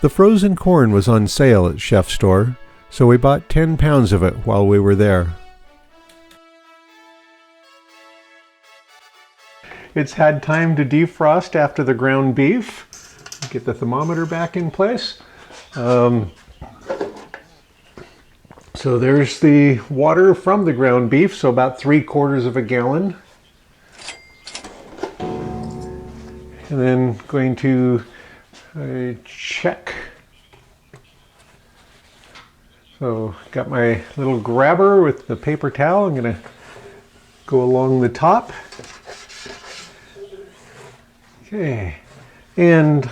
The frozen corn was on sale at Chef's Store, so we bought 10 pounds of it while we were there. It's had time to defrost after the ground beef. Get the thermometer back in place. So there's the water from the ground beef, so about 3/4 of a gallon. And then going to check. So got my little grabber with the paper towel. I'm going to go along the top. Okay, and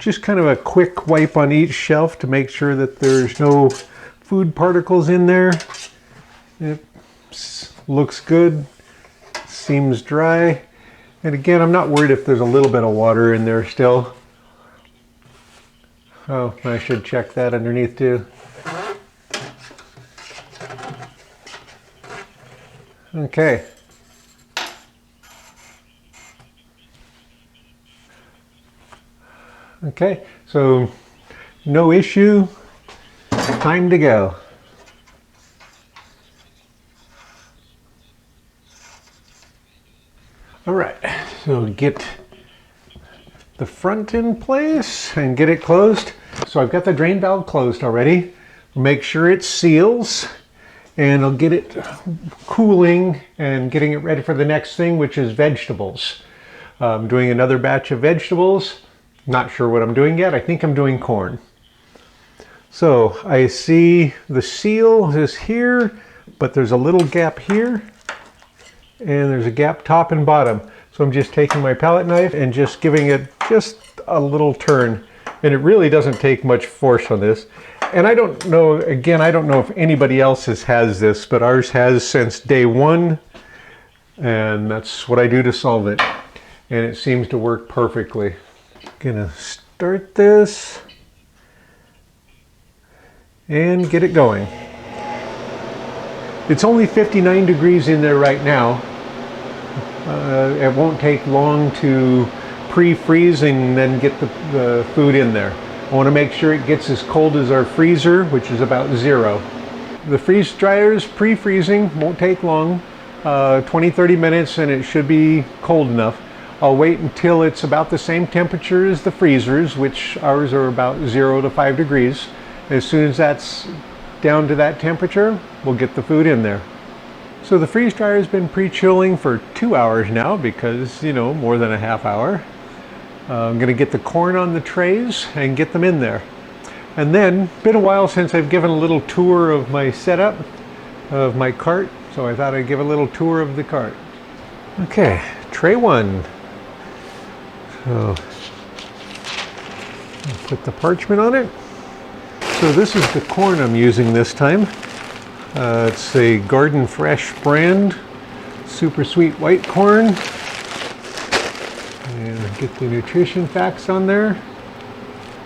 just kind of a quick wipe on each shelf to make sure that there's no food particles in there. It looks good, seems dry. And again, I'm not worried if there's a little bit of water in there still. Oh, I should check that underneath too. Okay. Okay, so no issue, time to go. All right, so get the front in place and get it closed. So I've got the drain valve closed already. Make sure it seals, and I'll get it cooling and getting it ready for the next thing, which is vegetables. I'm doing another batch of vegetables. Not sure what I'm doing yet. I think I'm doing corn. So I see the seal is here, but there's a little gap here, and there's a gap top and bottom. So I'm just taking my palette knife and just giving it just a little turn. And it really doesn't take much force on this. And I don't know, again, I don't know if anybody else's has this, but ours has since day one. And that's what I do to solve it. And it seems to work perfectly. Gonna start this and get it going. It's only 59 degrees in there right now. It won't take long to pre-freeze and then get the food in there. I want to make sure it gets as cold as our freezer, which is about 0. The freeze dryer's pre-freezing, won't take long, 20-30 minutes, and it should be cold enough. I'll wait until it's about the same temperature as the freezers, which ours are about 0 to 5 degrees. As soon as that's down to that temperature, we'll get the food in there. So the freeze dryer has been pre-chilling for 2 hours now because, you know, more than a half hour. I'm going to get the corn on the trays and get them in there. And then, been a while since I've given a little tour of my setup, of my cart, so I thought I'd give a little tour of the cart. Okay, tray 1. So, put the parchment on it. So this is the corn I'm using this time. It's a Garden Fresh brand, super sweet white corn. And get the nutrition facts on there.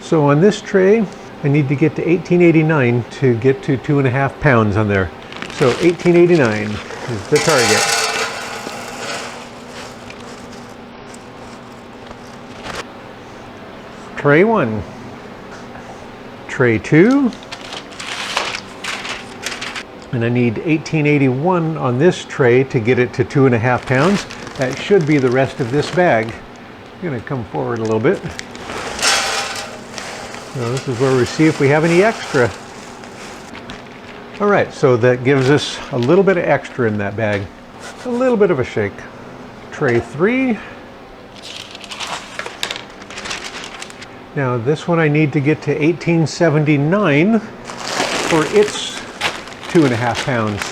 So on this tray, I need to get to 1889 to get to 2.5 pounds on there. So 1889 is the target. Tray 1, tray 2, and I need 1881 on this tray to get it to 2.5 pounds. That should be the rest of this bag. I'm going to come forward a little bit. So this is where we see if we have any extra. All right, so that gives us a little bit of extra in that bag. A little bit of a shake. Tray 3. Now this one I need to get to 1879 for its 2.5 pounds.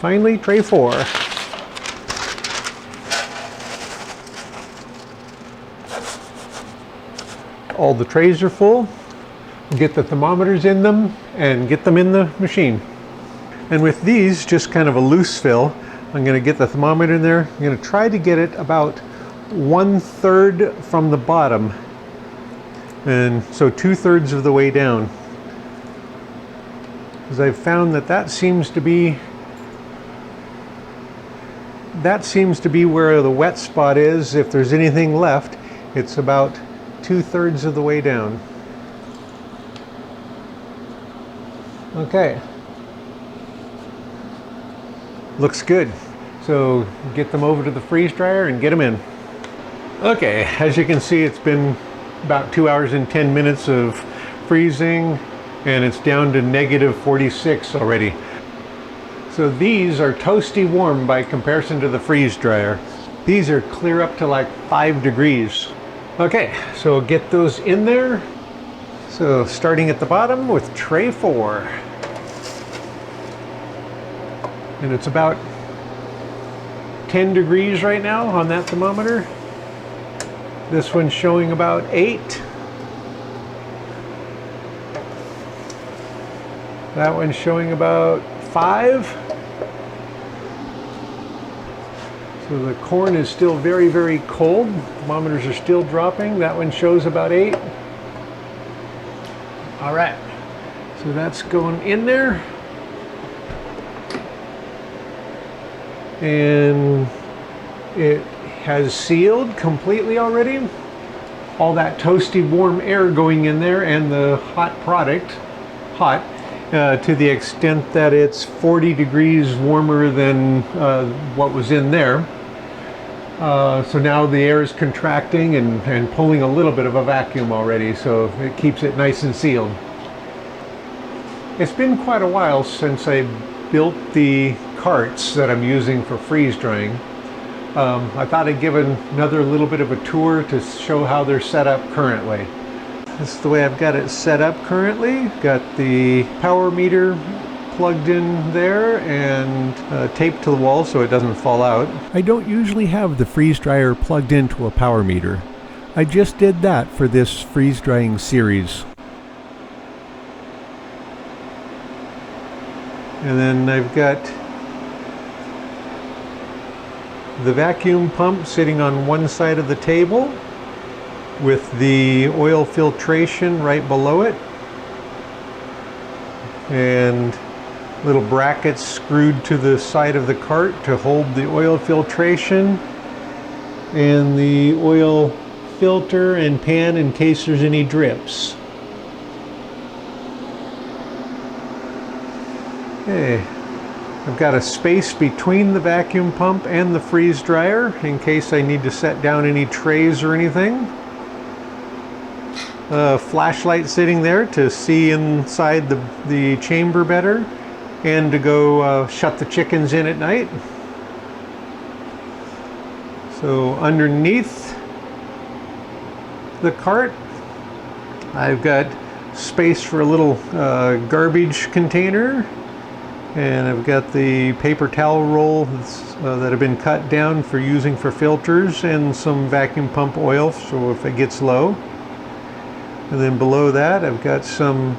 Finally, tray 4. All the trays are full. Get the thermometers in them and get them in the machine. And with these, just kind of a loose fill, I'm going to get the thermometer in there. I'm going to try to get it about 1/3 from the bottom, and so 2/3 of the way down. Because I've found that that seems to be that seems to be where the wet spot is. If there's anything left, it's about 2/3 of the way down. Okay. Looks good. So get them over to the freeze dryer and get them in. Okay, as you can see, it's been about 2 hours and 10 minutes of freezing, and it's down to -46 already. So these are toasty warm by comparison to the freeze dryer. These are clear up to like 5 degrees. Okay, so get those in there. So starting at the bottom with tray 4. And it's about 10 degrees right now on that thermometer. This one's showing about 8. That one's showing about 5. So the corn is still very, very cold. Thermometers are still dropping. That one shows about 8. All right, so that's going in there. And it has sealed completely already. All that toasty warm air going in there, and the hot product, hot, to the extent that it's 40 degrees warmer than what was in there. So now the air is contracting and pulling a little bit of a vacuum already, so it keeps it nice and sealed. It's been quite a while since I built the carts that I'm using for freeze drying. I thought I'd give another little bit of a tour to show how they're set up currently. This is the way I've got it set up currently. Got the power meter plugged in there and taped to the wall so it doesn't fall out. I don't usually have the freeze dryer plugged into a power meter. I just did that for this freeze drying series. And then I've got the vacuum pump sitting on one side of the table with the oil filtration right below it, and little brackets screwed to the side of the cart to hold the oil filtration and the oil filter and pan in case there's any drips. Okay, I've got a space between the vacuum pump and the freeze dryer in case I need to set down any trays or anything. A flashlight sitting there to see inside the chamber better, and to go shut the chickens in at night. So underneath the cart, I've got space for a little garbage container, and I've got the paper towel roll that have been cut down for using for filters, and some vacuum pump oil so if it gets low. And then below that I've got some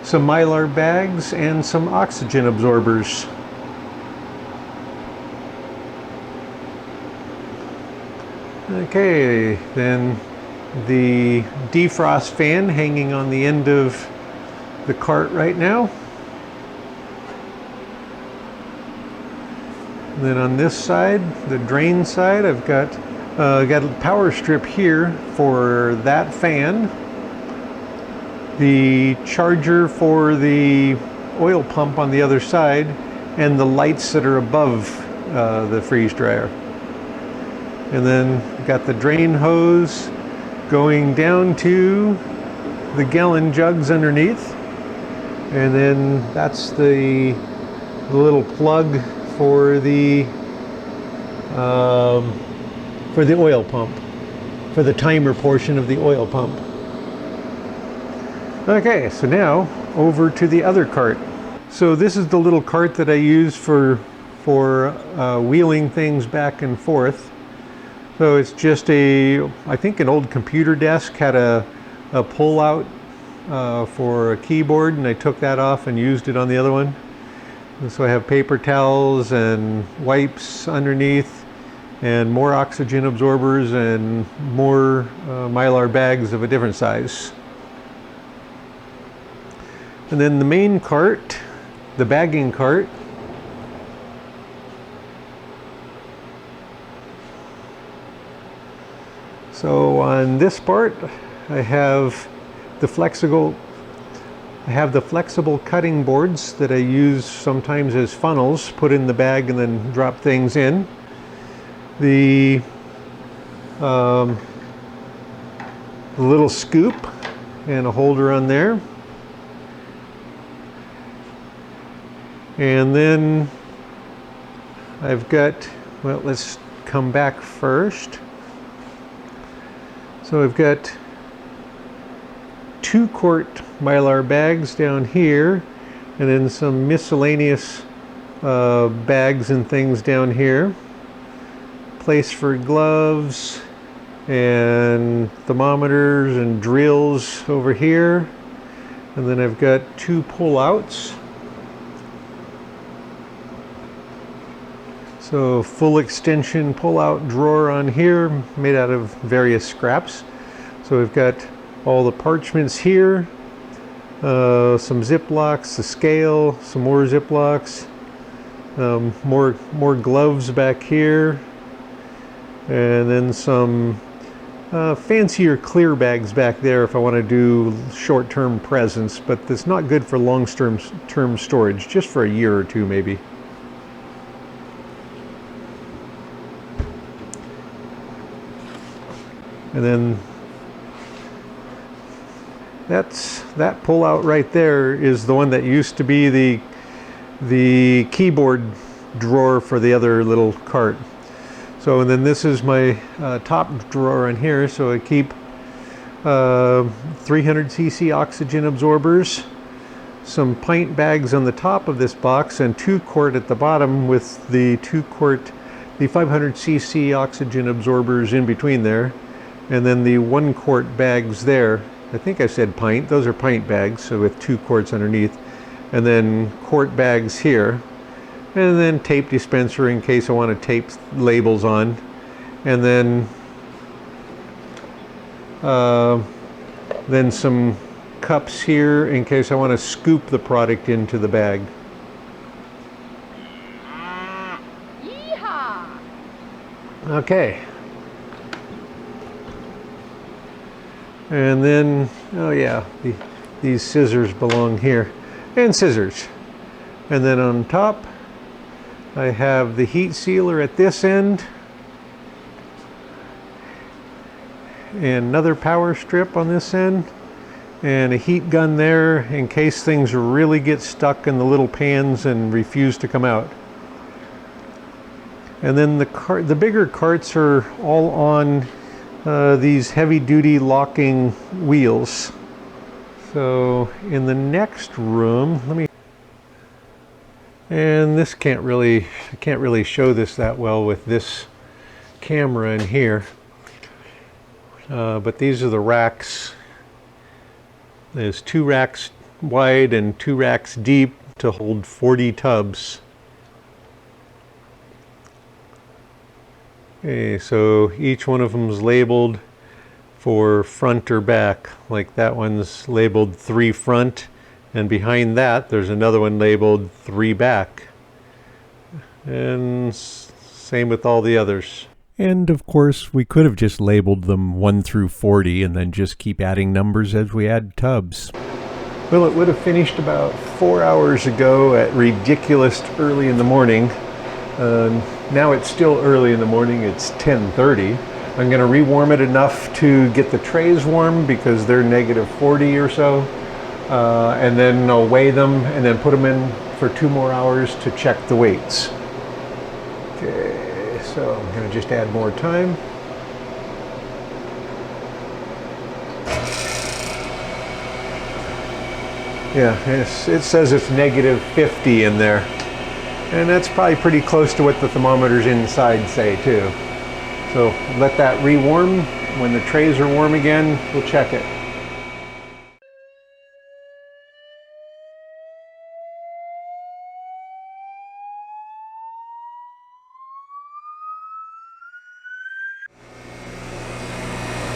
Mylar bags and some oxygen absorbers. Okay, then the defrost fan hanging on the end of the cart right now. And then on this side, the drain side, I've got a power strip here for that fan, the charger for the oil pump on the other side, and the lights that are above the freeze dryer. And then got the drain hose going down to the gallon jugs underneath, and then that's the little plug for the oil pump, for the timer portion of the oil pump. Okay, so now over to the other cart. So this is the little cart that I use for wheeling things back and forth. So it's just I think an old computer desk had a pull out for a keyboard, and I took that off and used it on the other one. And so I have paper towels and wipes underneath, and more oxygen absorbers, and more Mylar bags of a different size. And then the main cart the bagging cart. So on this part, I have the flexible cutting boards that I use sometimes as funnels, put in the bag and then drop things in. The little scoop and a holder on there. And then I've got, well, let's come back first. So I've got 2 quart Mylar bags down here, and then some miscellaneous bags and things down here. Place for gloves and thermometers and drills over here. And then I've got 2 pull-outs. So full extension pull-out drawer on here, made out of various scraps. So we've got all the parchments here, some Ziplocs, the scale, some more Ziplocs, more gloves back here, and then some fancier clear bags back there if I want to do short-term presents, but it's not good for long-term storage, just for a year or two maybe. And then that pull out right there is the one that used to be the keyboard drawer for the other little cart. So, and then this is my top drawer in here. So I keep 300cc oxygen absorbers, some pint bags on the top of this box, and 2 quart at the bottom with the 2 quart, the 500cc oxygen absorbers in between there. And then the 1 quart bags there. I think I said pint. Those are pint bags, so with 2 quarts underneath. And then quart bags here. And then tape dispenser in case I want to tape labels on. And then some cups here in case I want to scoop the product into the bag. Yeehaw! Okay. And then, oh yeah, these scissors belong here, and scissors. And then on top, I have the heat sealer at this end, and another power strip on this end, and a heat gun there in case things really get stuck in the little pans and refuse to come out. And then the bigger carts are all on these heavy-duty locking wheels. So in the next room, and this I can't really show this that well with this camera in here, but these are the racks. There's 2 racks wide and 2 racks deep to hold 40 tubs. Okay, so each one of them is labeled for front or back. Like that one's labeled 3 front, and behind that there's another one labeled 3 back. And same with all the others. And of course we could have just labeled them 1 through 40 and then just keep adding numbers as we add tubs. Well, it would have finished about 4 hours ago at ridiculous early in the morning. Now it's still early in the morning, it's 10:30. I'm going to rewarm it enough to get the trays warm because they're -40 or so. And then I'll weigh them and then put them in for 2 more hours to check the weights. Okay, so I'm going to just add more time. Yeah, it says it's -50 in there. And that's probably pretty close to what the thermometers inside say too. So let that rewarm. When the trays are warm again, we'll check it.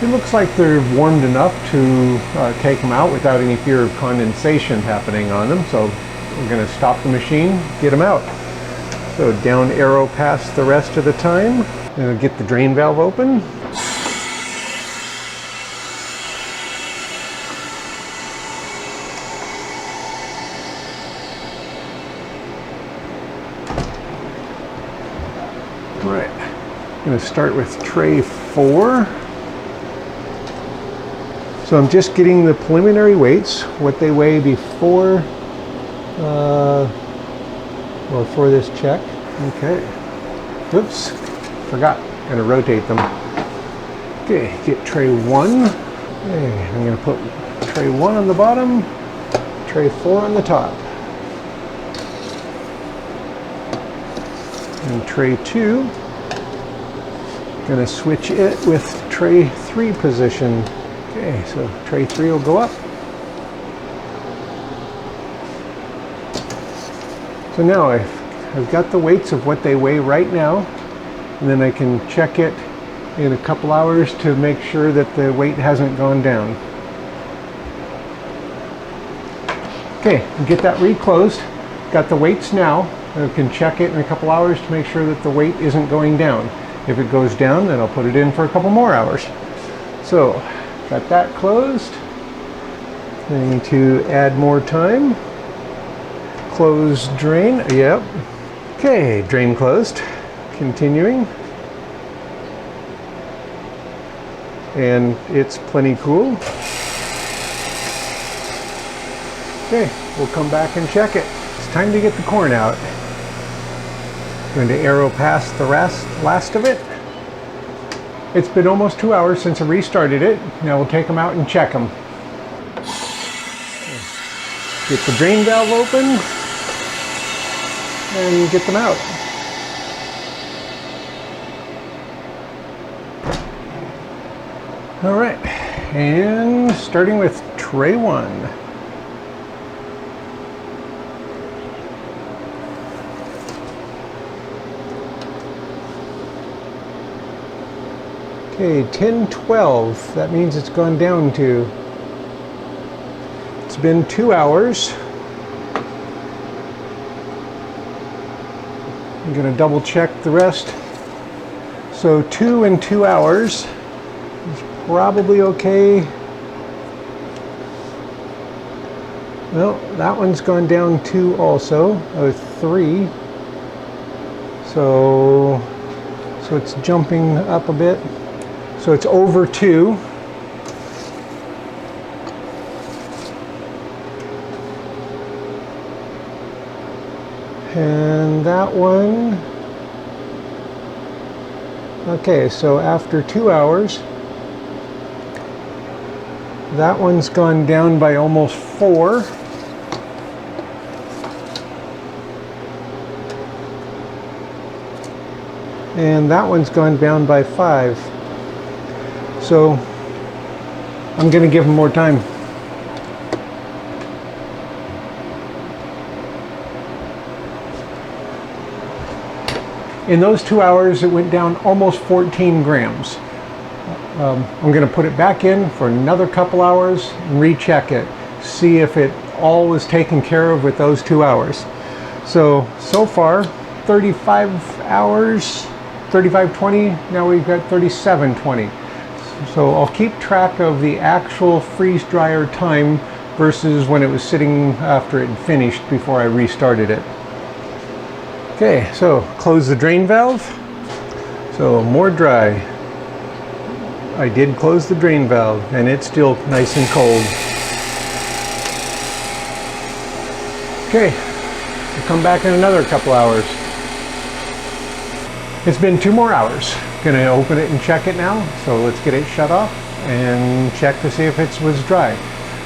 It looks like they're warmed enough to take them out without any fear of condensation happening on them. So we're going to stop the machine, get them out. So down arrow past the rest of the time, and get the drain valve open. All right, I'm going to start with tray 4. So I'm just getting the preliminary weights, what they weigh before for this check. Okay. Oops, forgot. I'm going to rotate them. Okay, get tray 1. Okay, I'm going to put tray 1 on the bottom, tray 4 on the top. And tray 2, going to switch it with tray 3 position. Okay, so tray 3 will go up. So now I've got the weights of what they weigh right now, and then I can check it in a couple hours to make sure that the weight hasn't gone down. Okay, get that reclosed. Got the weights now. I can check it in a couple hours to make sure that the weight isn't going down. If it goes down, then I'll put it in for a couple more hours. So, got that closed. I need to add more time. Close drain, yep. Okay, drain closed. Continuing. And it's plenty cool. Okay, we'll come back and check it. It's time to get the corn out. Going to arrow past the last of it. It's been almost 2 hours since I restarted it. Now we'll take them out and check them. Get the drain valve open and get them out. All right, and starting with tray 1. Okay, 10:12. That means it's gone down to. It's been 2 hours. I'm going to double check the rest. So 2 and 2 hours is probably okay. Well, that one's gone down 2 also. 3. So it's jumping up a bit. So it's over 2. And that one, okay, so after 2 hours, that one's gone down by almost 4. And that one's gone down by 5. So I'm going to give them more time. In those 2 hours, it went down almost 14 grams. I'm going to put it back in for another couple hours and recheck it. See if it all was taken care of with those 2 hours. So far, 35 hours, 35:20. Now we've got 37:20. So I'll keep track of the actual freeze dryer time versus when it was sitting after it finished before I restarted it. Okay, so close the drain valve. So more dry. I did close the drain valve and it's still nice and cold. Okay, we'll come back in another couple hours. It's been 2 more hours. Gonna open it and check it now. So let's get it shut off and check to see if it was dry.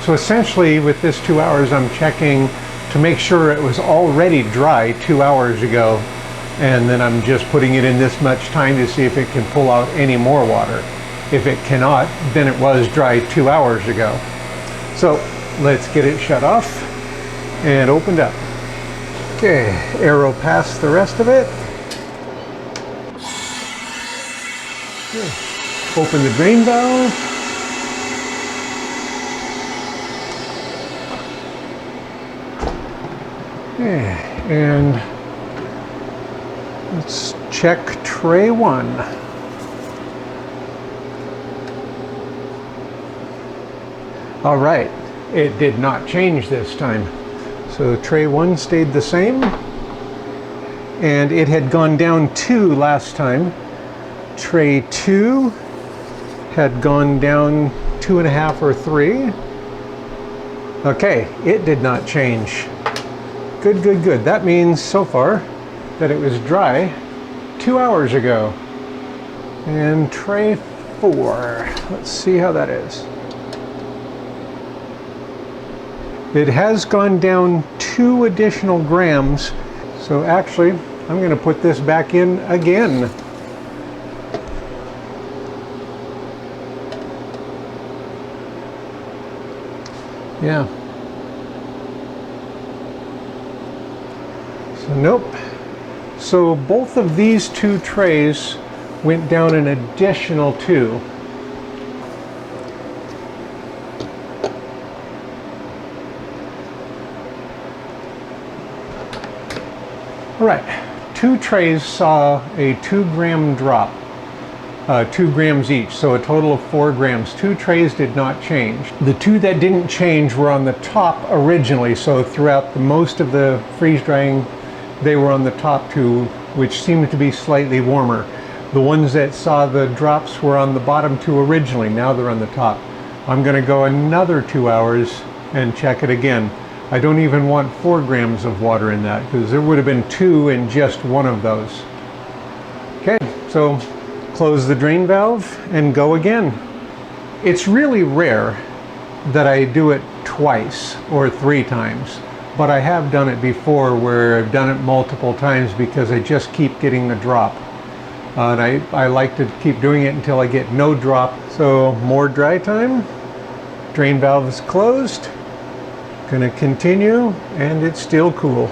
So essentially with this 2 hours, I'm checking to make sure it was already dry 2 hours ago, and then I'm just putting it in this much time to see if it can pull out any more water. If it cannot, then it was dry 2 hours ago. So let's get it shut off and opened up. Okay, arrow past the rest of it. Okay. Open the drain valve. Okay, and let's check tray 1. All right, it did not change this time. So tray 1 stayed the same, and it had gone down 2 last time. Tray 2 had gone down 2.5 or 3. Okay, it did not change. Good, good, good. That means so far that it was dry 2 hours ago. And tray 4, let's see how that is. It has gone down 2 additional grams. So actually, I'm going to put this back in again. Yeah. So nope. So both of these 2 trays went down an additional 2. All right, 2 trays saw a 2-gram drop, 2 grams each, so a total of 4 grams. 2 trays did not change. The 2 that didn't change were on the top originally, so throughout most of the freeze drying, they were on the top 2, which seemed to be slightly warmer. The ones that saw the drops were on the bottom 2 originally, now they're on the top. I'm going to go another 2 hours and check it again. I don't even want 4 grams of water in that, because there would have been 2 in just one of those. Okay, so close the drain valve and go again. It's really rare that I do it twice or 3 times, but I have done it before where I've done it multiple times because I just keep getting the drop. And I like to keep doing it until I get no drop. So more dry time, drain valve is closed. Going to continue, and it's still cool.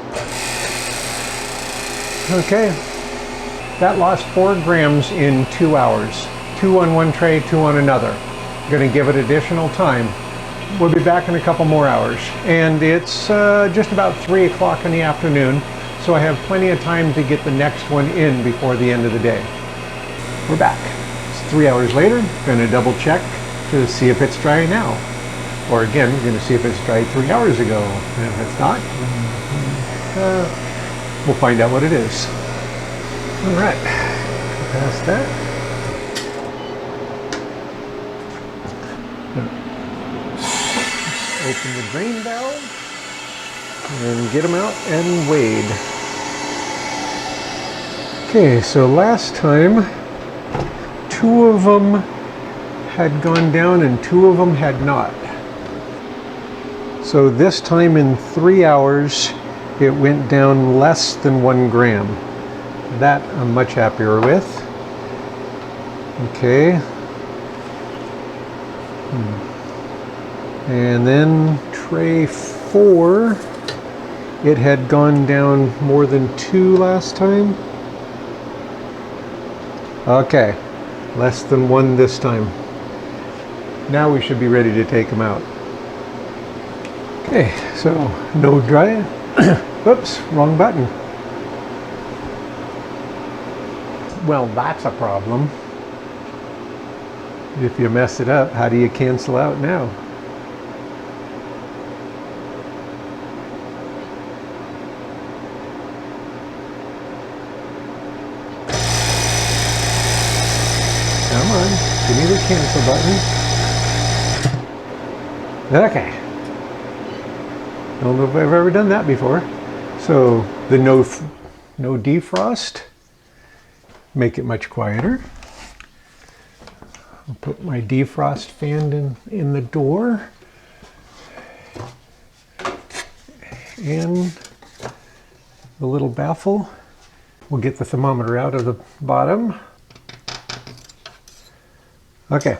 Okay, that lost 4 grams in 2 hours. 2 on one tray, 2 on another. Going to give it additional time. We'll be back in a couple more hours. And it's just about 3 o'clock in the afternoon, so I have plenty of time to get the next one in before the end of the day. We're back. It's 3 hours later. Going to double check to see if it's dry now. Or again, we're going to see if it's dried 3 hours ago. And if it's not, we'll find out what it is. All right, past that. Open the drain valve and get them out and weighed. Okay, so last time 2 of them had gone down and 2 of them had not. So this time in 3 hours, it went down less than 1 gram. That I'm much happier with. Okay. And then tray 4, it had gone down more than 2 last time. Okay, less than 1 this time. Now we should be ready to take them out. Okay, so no dry. Oops, wrong button. Well, that's a problem. If you mess it up, how do you cancel out now? Come on, give me the cancel button. Okay. Don't know if I've ever done that before. So the no defrost, make it much quieter. I'll put my defrost fan in the door. And the little baffle. We'll get the thermometer out of the bottom. Okay.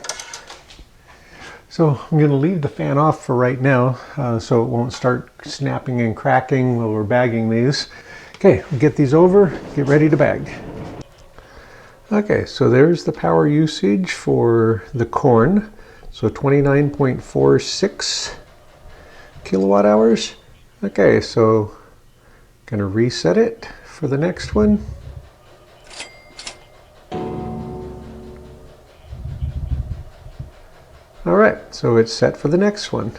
So I'm going to leave the fan off for right now so it won't start snapping and cracking while we're bagging these. Okay, we'll get these over, get ready to bag. Okay, so there's the power usage for the corn. So 29.46 kilowatt hours. Okay, so Gonna reset it for the next one. All right, so it's set for the next one.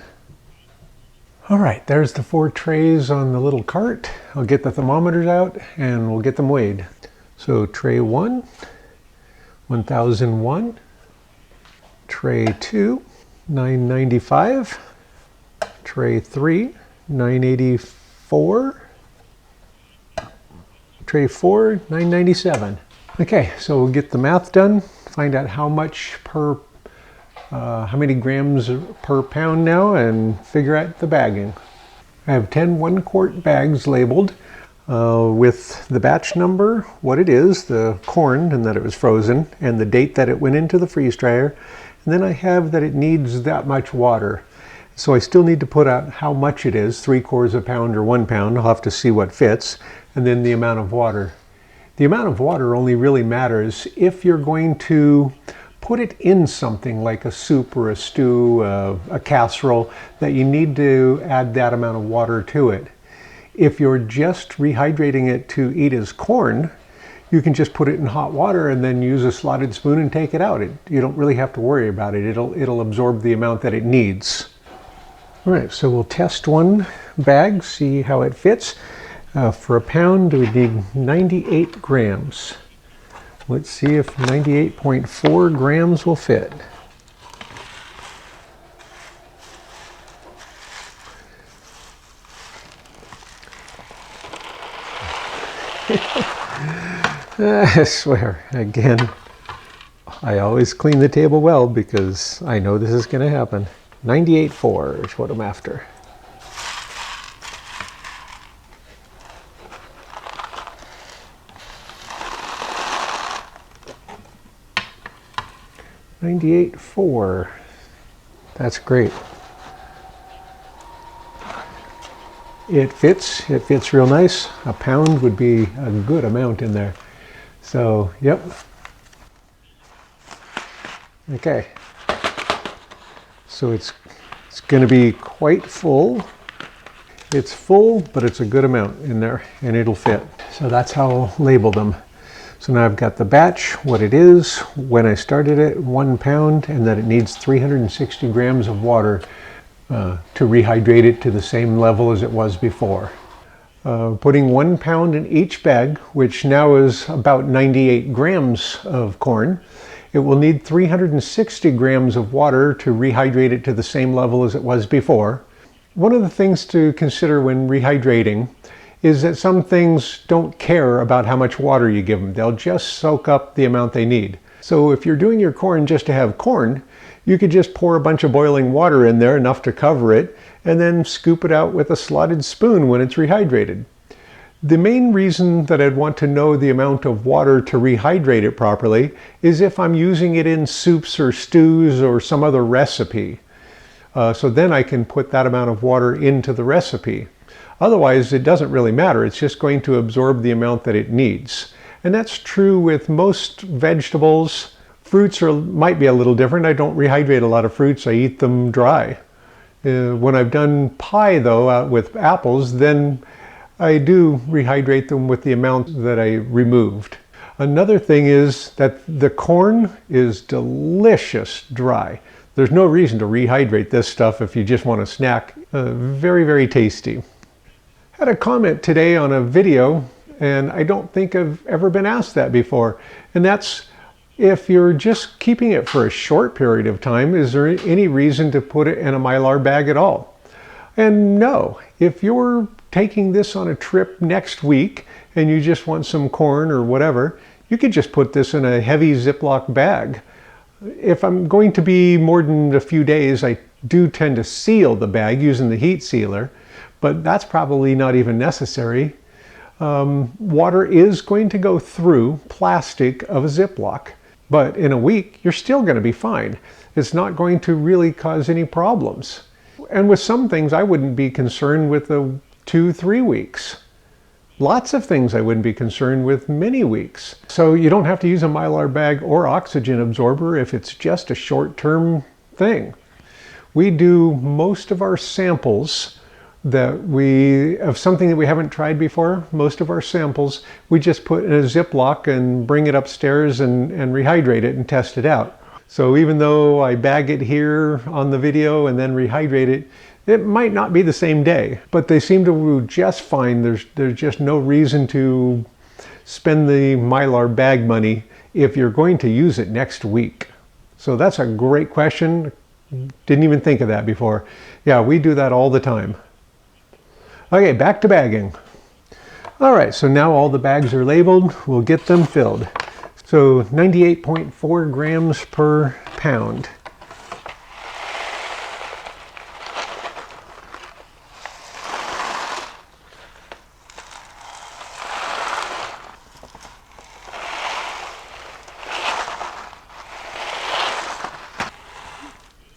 All right, there's the 4 trays on the little cart. I'll get the thermometers out and we'll get them weighed. So tray 1, 1001. Tray 2, 995. Tray 3, 984. Tray 4, 997. Okay, so we'll get the math done, find out how much per how many grams per pound now, and figure out the bagging. I have 10 1-quart bags labeled with the batch number, what it is, the corn, and that it was frozen, and the date that it went into the freeze dryer. And then I have that it needs that much water. So I still need to put out how much it is, 3/4 of a pound or 1 pound. I'll have to see what fits, and then the amount of water. The amount of water only really matters if you're going to put it in something like a soup or a stew, a casserole, that you need to add that amount of water to it. If you're just rehydrating it to eat as corn, you can just put it in hot water and then use a slotted spoon and take it out. You don't really have to worry about it. It'll absorb the amount that it needs. All right, so we'll test one bag, see how it fits. For a pound, we need 98 grams. Let's see if 98.4 grams will fit. I swear, again, I always clean the table well because I know this is going to happen. 98.4 is what I'm after. $98.4. That's great. It fits real nice. A pound would be a good amount in there. So, yep. Okay. So it's going to be quite full. It's full, but it's a good amount in there and it'll fit. So that's how I'll label them. So now I've got the batch, what it is, when I started it, 1 pound, and that it needs 360 grams of water to rehydrate it to the same level as it was before. Putting 1 pound in each bag, which now is about 98 grams of corn, it will need 360 grams of water to rehydrate it to the same level as it was before. One of the things to consider when rehydrating is that some things don't care about how much water you give them. They'll just soak up the amount they need. So if you're doing your corn just to have corn, you could just pour a bunch of boiling water in there, enough to cover it, and then scoop it out with a slotted spoon when it's rehydrated. The main reason that I'd want to know the amount of water to rehydrate it properly is if I'm using it in soups or stews or some other recipe. So then I can put that amount of water into the recipe. Otherwise, it doesn't really matter. It's just going to absorb the amount that it needs. And that's true with most vegetables. Fruits might be a little different. I don't rehydrate a lot of fruits. I eat them dry. When I've done pie, though, with apples, then I do rehydrate them with the amount that I removed. Another thing is that the corn is delicious dry. There's no reason to rehydrate this stuff if you just want a snack. Very, very tasty. Had a comment today on a video, and I don't think I've ever been asked that before, and that's if you're just keeping it for a short period of time, is there any reason to put it in a Mylar bag at all? And no, if you're taking this on a trip next week and you just want some corn or whatever, you could just put this in a heavy Ziploc bag. If I'm going to be more than a few days, I do tend to seal the bag using the heat sealer, but that's probably not even necessary. Water is going to go through plastic of a Ziploc, but in a week, you're still going to be fine. It's not going to really cause any problems. And with some things, I wouldn't be concerned with 2-3 weeks. Lots of things I wouldn't be concerned with many weeks. So you don't have to use a Mylar bag or oxygen absorber if it's just a short-term thing. We do most of our samples of something that we haven't tried before. Most of our samples, we just put in a Ziploc and bring it upstairs and rehydrate it and test it out. So even though I bag it here on the video and then rehydrate it, it might not be the same day, but they seem to do just fine. There's just no reason to spend the Mylar bag money if you're going to use it next week. So that's a great question. Didn't even think of that before. Yeah, we do that all the time. Okay, back to bagging. All right, so now all the bags are labeled. We'll get them filled. So 98.4 grams per pound.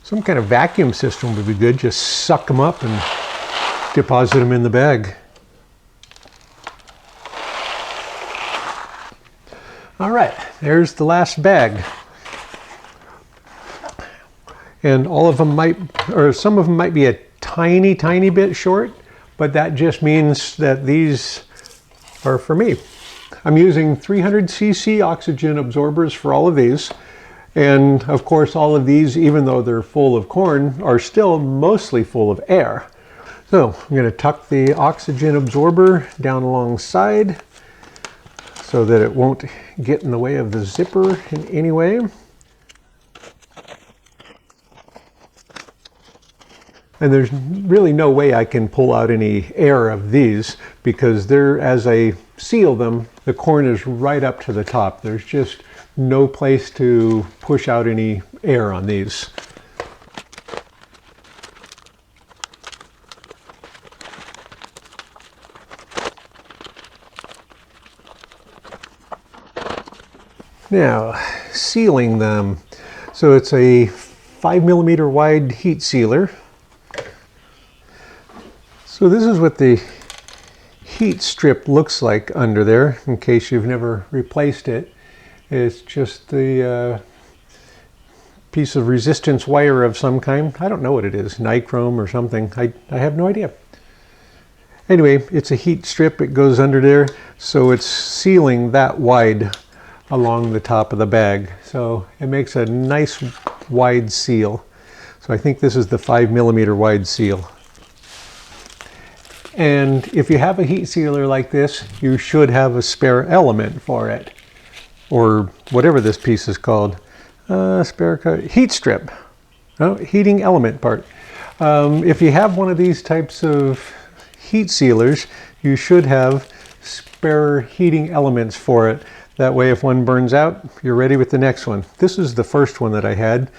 Some kind of vacuum system would be good. Just suck them up and deposit them in the bag. All right, there's the last bag. And all of them might, or some of them might be a tiny, tiny bit short, but that just means that these are for me. I'm using 300 cc oxygen absorbers for all of these. And of course, all of these, even though they're full of corn, are still mostly full of air. So I'm going to tuck the oxygen absorber down alongside so that it won't get in the way of the zipper in any way. And there's really no way I can pull out any air of these because as I seal them, the corn is right up to the top. There's just no place to push out any air on these. Now, sealing them. So it's a 5mm wide heat sealer. So this is what the heat strip looks like under there, in case you've never replaced it. It's just the piece of resistance wire of some kind. I don't know what it is, nichrome or something. I have no idea. Anyway, it's a heat strip. It goes under there, so it's sealing that wide along the top of the bag. So it makes a nice wide seal. So I think this is the 5mm wide seal. And if you have a heat sealer like this, you should have a spare element for it, or whatever this piece is called. Heat strip. Oh, heating element part. If you have one of these types of heat sealers, you should have spare heating elements for it. That way, if one burns out, you're ready with the next one. This is the first one that I had.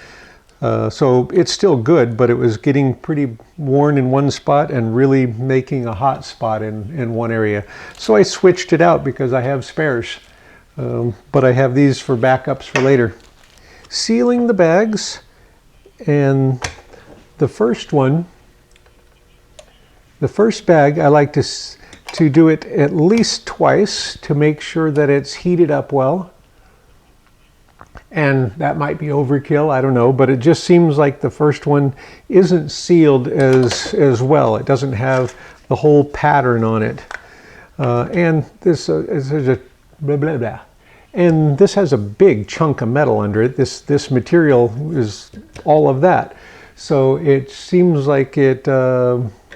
So it's still good, but it was getting pretty worn in one spot and really making a hot spot in one area. So I switched it out because I have spares. But I have these for backups for later. Sealing the bags, and the first bag, I like to do it at least twice to make sure that it's heated up well. And that might be overkill, I don't know, but it just seems like the first one isn't sealed as well. It doesn't have the whole pattern on it. And this is a blah, blah, blah. And this has a big chunk of metal under it. This material is all of that. So it seems like it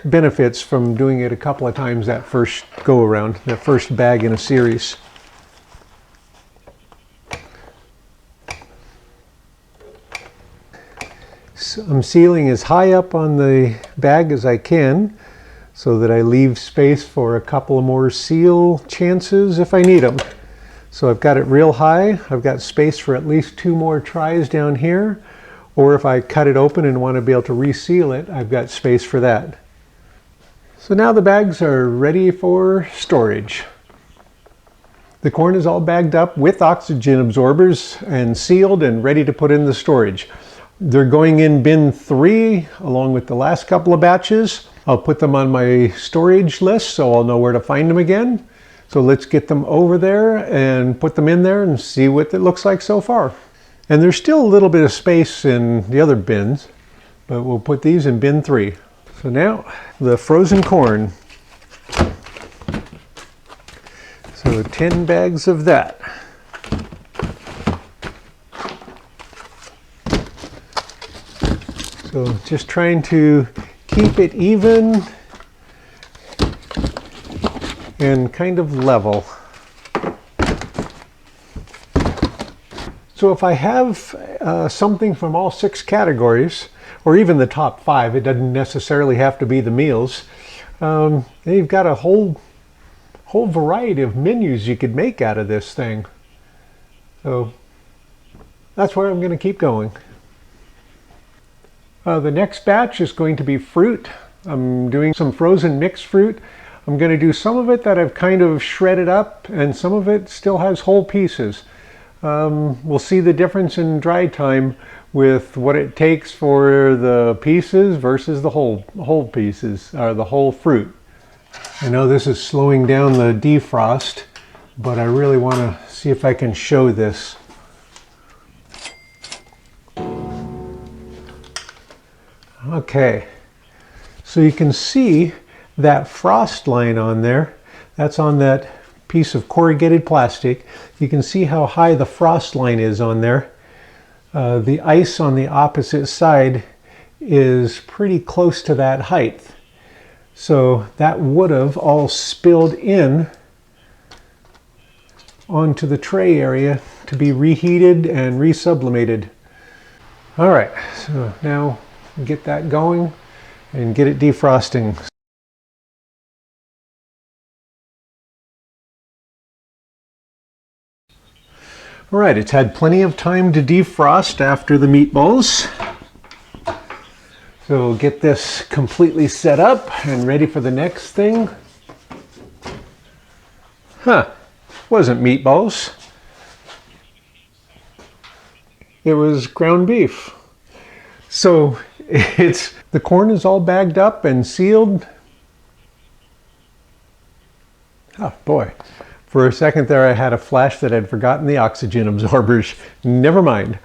benefits from doing it a couple of times that first go around, that first bag in a series. So I'm sealing as high up on the bag as I can so that I leave space for a couple of more seal chances if I need them. So I've got it real high. I've got space for at least 2 more tries down here. Or if I cut it open and want to be able to reseal it, I've got space for that. So now the bags are ready for storage. The corn is all bagged up with oxygen absorbers and sealed and ready to put in the storage. They're going in bin 3 along with the last couple of batches. I'll put them on my storage list so I'll know where to find them again. So let's get them over there and put them in there and see what it looks like so far. And there's still a little bit of space in the other bins, but we'll put these in bin 3. So now the frozen corn. So 10 bags of that. So just trying to keep it even and kind of level. So if I have something from all 6 categories, or even the top 5, it doesn't necessarily have to be the meals, you've got a whole variety of menus you could make out of this thing. So that's where I'm going to keep going. The next batch is going to be fruit. I'm doing some frozen mixed fruit. I'm going to do some of it that I've kind of shredded up, and some of it still has whole pieces. We'll see the difference in dry time with what it takes for the pieces versus the whole pieces, or the whole fruit. I know this is slowing down the defrost, but I really want to see if I can show this. Okay, so you can see that frost line on there. That's on that piece of corrugated plastic. You can see how high the frost line is on there. The ice on the opposite side is pretty close to that height. So that would have all spilled in onto the tray area to be reheated and resublimated. All right, so now get that going and get it defrosting. All right, it's had plenty of time to defrost after the meatballs. So we'll get this completely set up and ready for the next thing. Wasn't meatballs. It was ground beef. So the corn is all bagged up and sealed. Oh boy. For a second there I had a flash that I'd forgotten the oxygen absorbers. Never mind.